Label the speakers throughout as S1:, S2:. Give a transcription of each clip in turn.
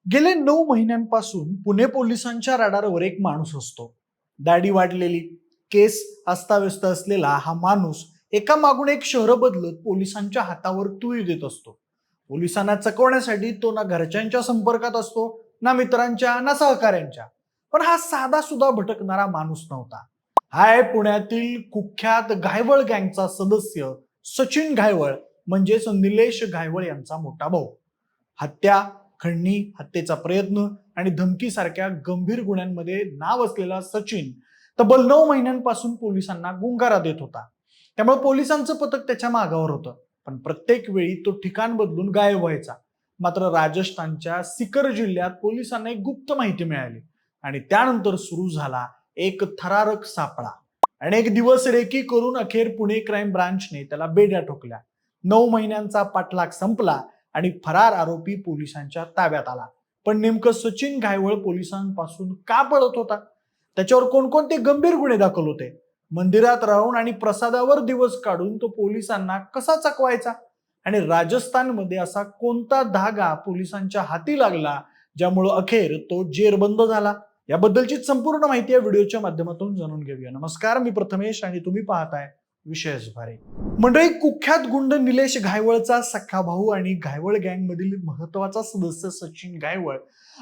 S1: गेले 9 महिन्यांपासून पुणे पोलिसांच्या रडारवर एक माणूस असतो. दाढी वाढलेली, केस अस्ताव्यस्त असलेला हा माणूस एका मागून एक शहर बदलत पोलिसांच्या हातावर तुळी देत असतो. पोलिसांना चकवण्यासाठी तो ना घरच्यांच्या संपर्कात असतो, ना मित्रांच्या, ना सहकाऱ्यांच्या. पण हा साधा सुद्धा भटकणारा माणूस नव्हता. हा आहे पुण्यातील कुख्यात घायवळ गँगचा सदस्य सचिन घायवळ, म्हणजेच निलेश घायवळ यांचा मोठा भाऊ. हत्या, खंडणी, हत्येचा प्रयत्न आणि धमकीसारख्या गंभीर गुन्ह्यांमध्ये नाव असलेला सचिन तब्बल 9 महिन्यांपासून पोलिसांना गुंगारा देत होता. त्यामुळे पोलिसांचं पथक त्याच्या मागावर होतं. पण प्रत्येक वेळी तो ठिकाण बदलून गायब व्हायचा. मात्र राजस्थानच्या सिकर जिल्ह्यात पोलिसांना एक गुप्त माहिती मिळाली आणि त्यानंतर सुरू झाला एक थरारक सापळा. अनेक दिवस रेकी करून अखेर पुणे क्राईम ब्रांचने त्याला बेड्या ठोकल्या. 9 महिन्यांचा पाठलाग संपला आणि फरार आरोपी पोलिसांच्या ताब्यात आला. पण नेमकं सचिन घायवळ पोलिसांपासून का पळत होता? त्याच्यावर कोणकोणते गंभीर गुन्हे दाखल होते? मंदिरात राहून आणि प्रसादावर दिवस काढून तो पोलिसांना कसा चकवायचा? आणि राजस्थानमध्ये असा कोणता धागा पोलिसांच्या हाती लागला ज्यामुळे अखेर तो जेरबंद झाला? याबद्दलची संपूर्ण माहिती या व्हिडिओच्या माध्यमातून जाणून घेऊया. नमस्कार, मी प्रथमेश आणि तुम्ही पाहताय विशेष भारे. मंडळी, कुख्यात गुंड निलेश घायवळचा सख्खा भाऊ आणि घायवळ गँग मधील महत्वाचा सदस्य सचिन घायवळ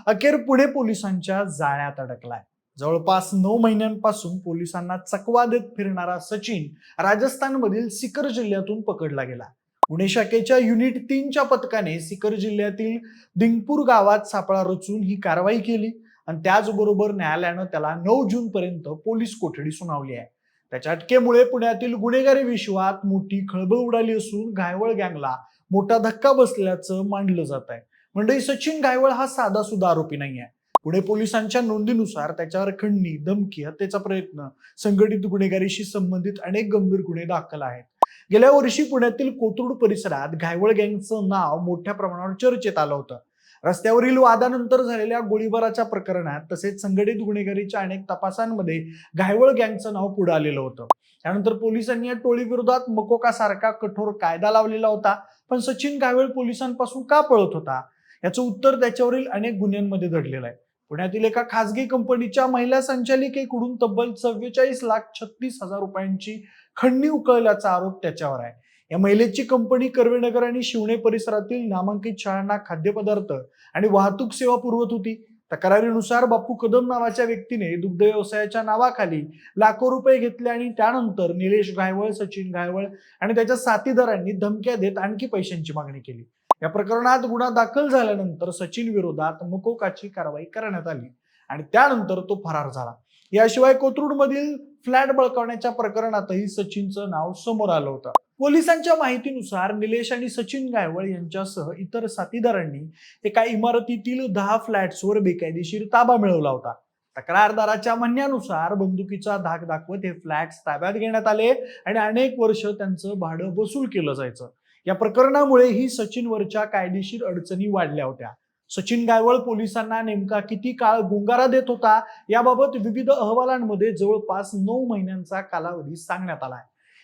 S1: अखेर पुणे पोलिसांच्या जाळ्यात अडकलाय. जवळपास 9 महिन्यांपासून पोलिसांना चकवा देत फिरणारा सचिन राजस्थानमधील सिकर जिल्ह्यातून पकडला गेला. पुणे शाखेच्या युनिट 3च्या पथकाने सिकर जिल्ह्यातील दिंगपूर गावात सापळा रचून ही कारवाई केली आणि त्याचबरोबर न्यायालयानं त्याला 9 जून पर्यंत पोलीस कोठडी सुनावली आहे. त्याच्या अटकेमुळे पुण्यातील गुन्हेगारी विश्वात मोठी खळबळ उडाली असून घायवळ गँगला मोठा धक्का बसल्याचं मानलं जात आहे. म्हणजे सचिन घायवळ हा साधा सुद्धा आरोपी नाही आहे. पुणे पोलिसांच्या नोंदीनुसार त्याच्यावर खंडणी, धमकी, हत्येचा प्रयत्न, संघटित गुन्हेगारीशी संबंधित अनेक गंभीर गुन्हे दाखल आहेत. गेल्या वर्षी पुण्यातील कोथरूड परिसरात घायवळ गँगचं नाव मोठ्या प्रमाणावर चर्चेत आलं होतं. रस्त्यावरील वादानंतर झालेल्या गोळीबाराच्या प्रकरणात तसेच संघटित गुन्हेगारीच्या अनेक तपासांमध्ये घायवळ गँगचं नाव पुढे आलेलं होतं. त्यानंतर पोलिसांनी या टोळीविरोधात मकोका सारखा कठोर कायदा लावलेला होता. पण सचिन घायवळ पोलिसांपासून का पळत होता याचं उत्तर त्याच्यावरील अनेक गुन्ह्यांमध्ये दडलेलं आहे. पुण्यातील एका खासगी कंपनीच्या महिला संचालिकेकडून तब्बल 44,36,00,000 रुपयांची खंडणी उकळल्याचा आरोप त्याच्यावर आहे. या महिलेची कंपनी कर्वेनगर आणि शिवणे परिसरातील नामांकित शाळांना खाद्यपदार्थ आणि वाहतूक सेवा पुरवत होती. तक्रारीनुसार बापू कदम नावाच्या व्यक्तीने दुग्ध व्यवसायाच्या नावाखाली लाखो रुपये घेतले आणि त्यानंतर निलेश घायवळ, सचिन घायवळ आणि त्याच्या साथीदारांनी धमक्या देत आणखी पैशांची मागणी केली. या प्रकरणात गुन्हा दाखल झाल्यानंतर सचिन विरोधात मकोकाची कारवाई करण्यात आली आणि त्यानंतर तो फरार झाला. याशिवाय कोथरूडमधील फ्लॅट बळकावण्याच्या प्रकरणातही सचिनचं नाव समोर आलं होतं. पोलिसांच्या माहितीनुसार निलेश आणि सचिन घायवळ यांच्यासह इतर साथीदारांनी एका इमारतीतील 10 फ्लॅट्सवर बेकायदेशीर ताबा मिळवला होता. तक्रारदाराच्या म्हणण्यानुसार बंदुकीचा धाक दाखवत हे फ्लॅट्स ताब्यात घेण्यात आले आणि अनेक वर्ष त्यांचं भाडं वसूल केलं जायचं. या प्रकरणामुळे ही सचिनवरच्या कायदेशीर अडचणी वाढल्या होत्या. सचिन घायवळ पोलिसांना नेमका किती काळ गुंगारा देत होता याबाबत विविध अहवालांमध्ये जवळपास 9 महिन्यांचा कालावधी सांगण्यात आलाय.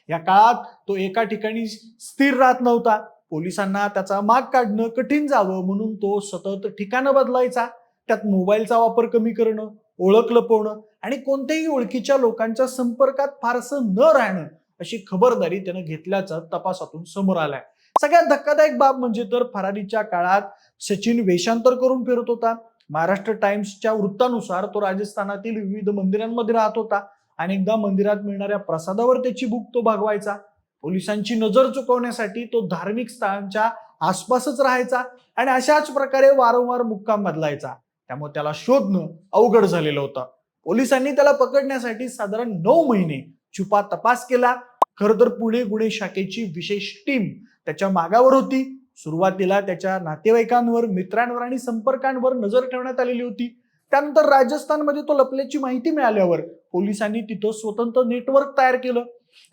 S1: या काळात तो एका ठिकाणी स्थिर राहत नव्हता. पोलिसांना त्याचा माग काढणं कठीण जावं म्हणून तो सतत ठिकाणं बदलायचा. त्यात मोबाईलचा वापर कमी करणं, ओळख लपवणं आणि कोणत्याही ओळखीच्या लोकांच्या संपर्कात फारसं न राहणं अशी खबरदारी त्यानं घेतल्याचं तपासातून समोर आलंय. सगळ्यात धक्कादायक बाब म्हणजे तर फरारीच्या काळात सचिन वेषांतर करून फिरत होता. महाराष्ट्र टाइम्सच्या वृत्तानुसार तो राजस्थानातील विविध मंदिरांमध्ये राहत होता. अनेकदा मंदिरात मिळणाऱ्या प्रसादावर त्याची भूक तो भागवायचा. पोलिसांची नजर चुकवण्यासाठी तो धार्मिक स्थळांच्या आसपासच राहायचा आणि अशाच प्रकारे वारंवार मुक्काम बदलायचा. त्यामुळे त्याला शोधणं अवघड झालेलं होतं. पोलिसांनी त्याला पकडण्यासाठी साधारण 9 महिने छुपा तपास केला. खरं तर पुणे गुन्हे शाखेची विशेष टीम त्याच्या मागावर होती. सुरुवातीला त्याच्या नातेवाईकांवर, मित्रांवर आणि संपर्कांवर नजर ठेवण्यात आलेली होती. त्यानंतर राजस्थानमध्ये तो लपल्याची माहिती मिळाल्यावर पोलिसांनी तिथं स्वतंत्र नेटवर्क तयार केलं.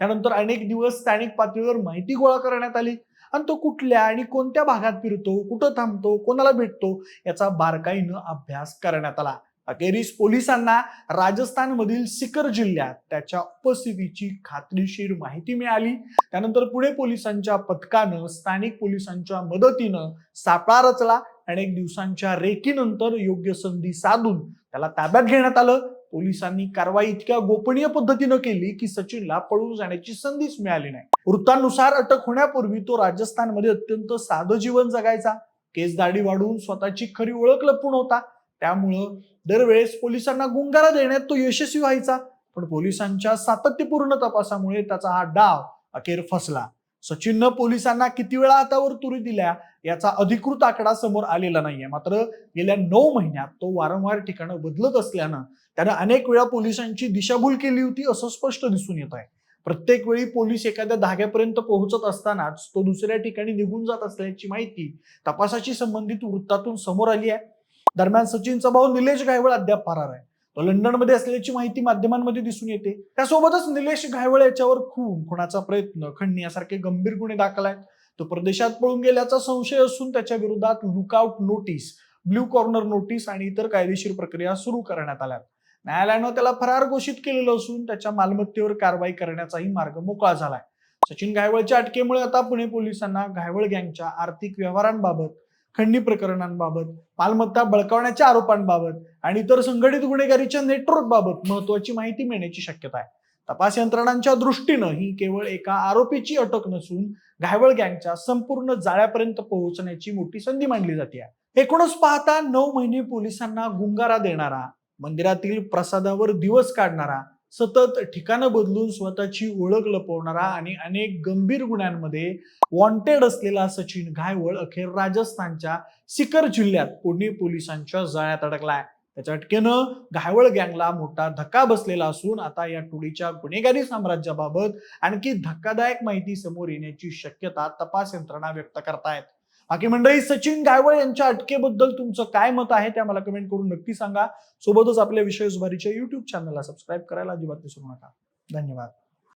S1: त्यानंतर अनेक दिवस स्थानिक पातळीवर माहिती गोळा करण्यात आली आणि तो कुठल्या आणि कोणत्या भागात फिरतो, कुठं थांबतो, कोणाला भेटतो याचा बारकाईनं अभ्यास करण्यात आला. अखेरीस पोलिसांना राजस्थानमधील सिकर जिल्ह्यात त्याच्या उपस्थितीची खात्रीशीर माहिती मिळाली. त्यानंतर पुणे पोलिसांच्या पथकानं स्थानिक पोलिसांच्या मदतीनं सापळा रचला. अनेक दिवसांच्या रेकीनंतर योग्य संधी साधून त्याला ताब्यात घेण्यात आलं. पोलिसांनी कारवाई इतक्या गोपनीय पद्धतीनं केली की सचिनला पळून जाण्याची संधीच मिळाली नाही. वृत्तानुसार अटक होण्यापूर्वी तो राजस्थानमध्ये अत्यंत साधं जीवन जगायचा. केस दाढी वाढवून स्वतःची खरी ओळख लपवून होता. त्यामुळं दरवेळेस पोलिसांना गुंगारा देण्यात तो यशस्वी व्हायचा. पण पोलिसांच्या सातत्यपूर्ण तपासामुळे त्याचा हा डाव अखेर फसला. सचिननं पोलिसांना किती वेळा हातावर तुरी दिल्या याचा अधिकृत आकडा समोर आलेला नाहीये. मात्र गेल्या 9 महिन्यात तो वारंवार ठिकाणं बदलत असल्यानं त्यानं अनेक वेळा पोलिसांची दिशाभूल केली होती असं स्पष्ट दिसून येत आहे. प्रत्येक वेळी पोलीस एखाद्या धाग्यापर्यंत पोहोचत असतानाच तो दुसऱ्या ठिकाणी निघून जात असल्याची माहिती तपासाशी संबंधित वृत्तातून समोर आली आहे. दरम्यान सचिनचा भाऊ निलेश घायवळ अद्याप फरार आहे. तो लंडनमध्ये असल्याची माहिती माध्यमांमध्ये दिसून येते. त्यासोबतच निलेश घायवळ याच्यावर खुनाचा प्रयत्न, खंडणी यासारखे गंभीर गुन्हे दाखल आहेत. तो परदेशात पळून गेल्याचा संशय असून त्याच्या विरोधात lookout notice, blue corner notice आणि इतर कायदेशीर प्रक्रिया सुरू करण्यात आल्या. न्यायालयानं त्याला फरार घोषित केलेलं असून त्याच्या मालमत्तेवर कारवाई करण्याचाही मार्ग मोकळा झालाय. सचिन घायवळच्या अटकेमुळे आता पुणे पोलिसांना घायवळ गँगच्या आर्थिक व्यवहारांबाबत, खंडणी प्रकरणांबाबत, मालमत्ता बळकावण्याच्या आरोपांबाबत आणि इतर संघटित गुन्हेगारीच्या नेटवर्कबाबत महत्वाची माहिती मिळण्याची शक्यता आहे. तपास यंत्रणांच्या दृष्टीनं ही केवळ एका आरोपीची अटक नसून घायवळ गँगच्या संपूर्ण जाळ्यापर्यंत पोहोचण्याची मोठी संधी मानली जाते. एकूणच पाहता 9 महिने पोलिसांना गुंगारा देणारा, मंदिरातील प्रसादावर दिवस काढणारा, सतत ठिकाणं बदलून स्वतःची ओळख लपवणारा आणि अनेक गंभीर गुन्ह्यांमध्ये वॉन्टेड असलेला सचिन घायवळ अखेर राजस्थानच्या सिकर जिल्ह्यात पुणे पोलिसांच्या जाळ्यात अडकलाय. त्याच्या अटकेनं घायवळ गँगला मोठा धक्का बसलेला असून आता या टोळीच्या गुन्हेगारी साम्राज्याबाबत आणखी धक्कादायक माहिती समोर येण्याची शक्यता तपास यंत्रणा व्यक्त करतायत. बाकी मंडळी, सचिन घायवळ यांच्या अटकेबद्दल तुमचं काय मत आहे ते आम्हाला कमेंट करून नक्की सांगा. सोबतच आपल्या विषय जुबारीच्या YouTube चॅनलला सबस्क्राईब करायला अजिबात विसरू नका. धन्यवाद.